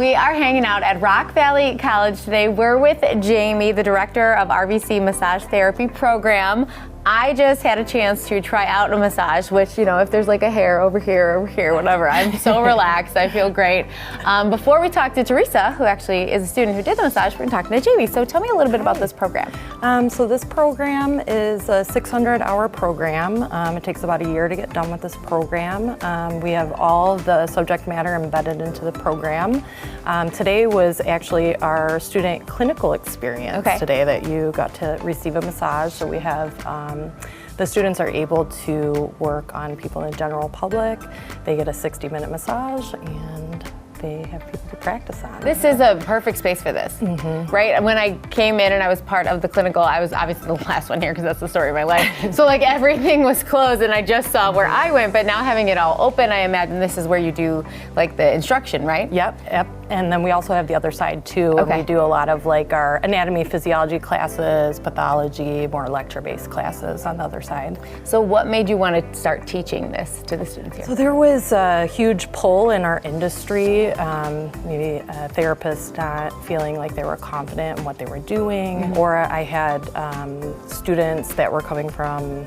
We are hanging out at Rock Valley College today. We're with Jamie, the director of RVC Massage Therapy Program. I just had a chance to try out a massage, which, you know, if there's like a hair over here, whatever, I'm so relaxed. I feel great. Before we talk to Theresa, who actually is a student who did the massage, we're talking to Jamie. So tell me a little bit about this program. So this program is a 600-hour program. It takes about a year to get done with this program. We have all the subject matter embedded into the program. Today was actually our student clinical experience today that you got to receive a massage. So we have the students are able to work on people in the general public. They get a 60-minute massage and they have people to practice on. This is a perfect space for this, right? When I came in and I was part of the clinical, I was obviously the last one here because that's the story of my life. So like everything was closed and I just saw where I went, but now having it all open, I imagine this is where you do like the instruction, right? Yep. And then we also have the other side too. We do a lot of like our anatomy, physiology classes, pathology, more lecture-based classes on the other side. So what made you want to start teaching this to the students here? So there was a huge pull in our industry, maybe therapists not feeling like they were confident in what they were doing, or I had students that were coming from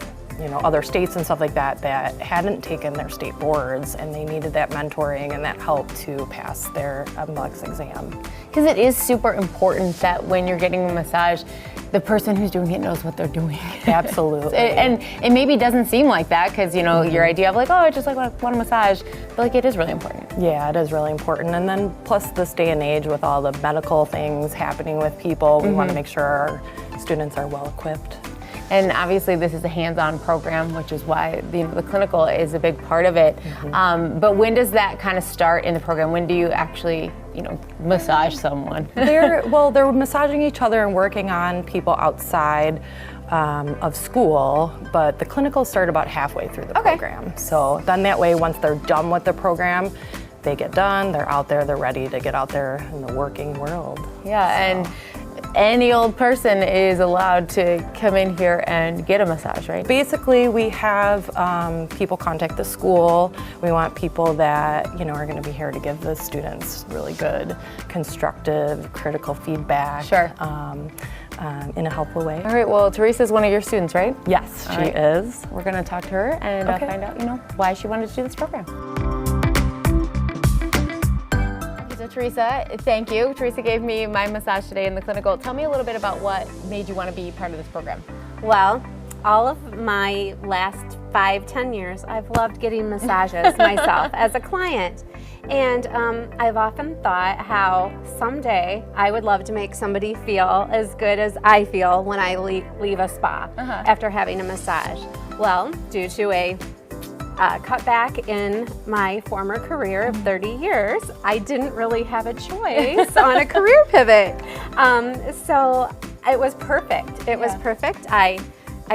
other states and stuff like that that hadn't taken their state boards and they needed that mentoring and that help to pass their MLEX exam. Because it is super important that when you're getting a massage, the person who's doing it knows what they're doing. Absolutely. And it maybe doesn't seem like that because, your idea of like, oh, I just like want a massage, but like it is really important. Yeah, it is really important. And then plus this day and age with all the medical things happening with people, we want to make sure our students are well equipped. And obviously this is a hands-on program, which is why the clinical is a big part of it. But when does that kind of start in the program? When do you actually, massage someone? They're massaging each other and working on people outside of school, but the clinicals start about halfway through the program. So then that way, once they're done with the program, they get done, they're out there, they're ready to get out there in the working world. Yeah, and any old person is allowed to come in here and get a massage, right? Basically, we have people contact the school. We want people that are going to be here to give the students really good, constructive, critical feedback. Sure. In a helpful way. All right. Well, Teresa's one of your students, right? Yes, she is. We're going to talk to her and find out, why she wanted to do this program. So Theresa, thank you. Theresa gave me my massage today in the clinical. Tell me a little bit about what made you want to be part of this program. Well, all of my last 5-10 years, I've loved getting massages myself as a client. And I've often thought how someday I would love to make somebody feel as good as I feel when I leave a spa after having a massage. Well, due to a cutback in my former career of 30 years, I didn't really have a choice on a career pivot. So it was perfect. It was perfect. I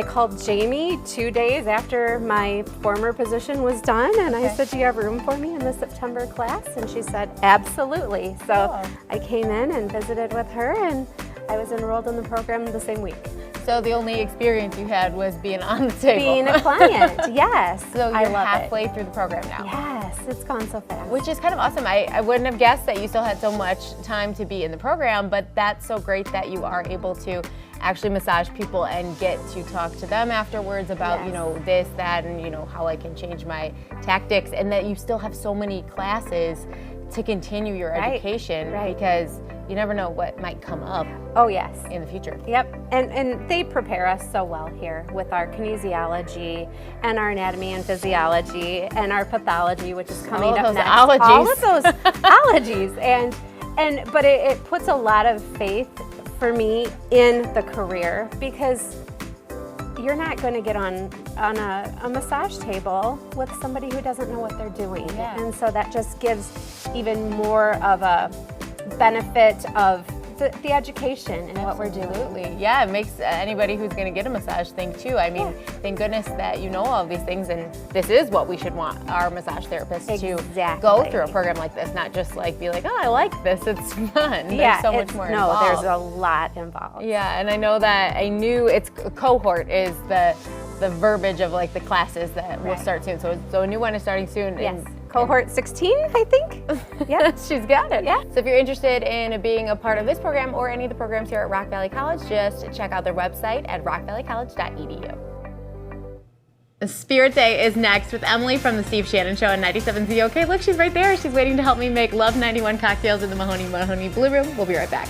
called Jamie 2 days after my former position was done, and I said, do you have room for me in the September class? And she said, absolutely. So I came in and visited with her, and I was enrolled in the program the same week. So the only experience you had was being on the table. Being a client, yes. So you're halfway through the program now. Yes, it's gone so fast. Which is kind of awesome. I wouldn't have guessed that you still had so much time to be in the program, but that's so great that you are able to actually massage people and get to talk to them afterwards about, this, that, and, how I can change my tactics, and that you still have so many classes to continue your education because you never know what might come up in the future. Yep, and they prepare us so well here with our kinesiology and our anatomy and physiology and our pathology, which is coming up next. All of those ologies. But it puts a lot of faith for me in the career, because you're not going to get on a massage table with somebody who doesn't know what they're doing. And so that just gives even more of a benefit of the education and what we're doing. Absolutely. Yeah, it makes anybody who's going to get a massage think too. I mean, thank goodness that you know all of these things, and this is what we should want our massage therapists to go through a program like this, not just like be like, oh, I like this, it's fun. There's so much more involved. No, there's a lot involved. Yeah, and I know that it's cohort is the verbiage of like the classes that will start soon. So a new one is starting soon. Yes. Cohort 16, I think. Yeah, she's got it. Yeah. So if you're interested in being a part of this program or any of the programs here at Rock Valley College, just check out their website at rockvalleycollege.edu. Spirit Day is next with Emily from the Steve Shannon Show on 97 ZOK. Look, she's right there. She's waiting to help me make Love 91 cocktails in the Mahoney Blue Room. We'll be right back.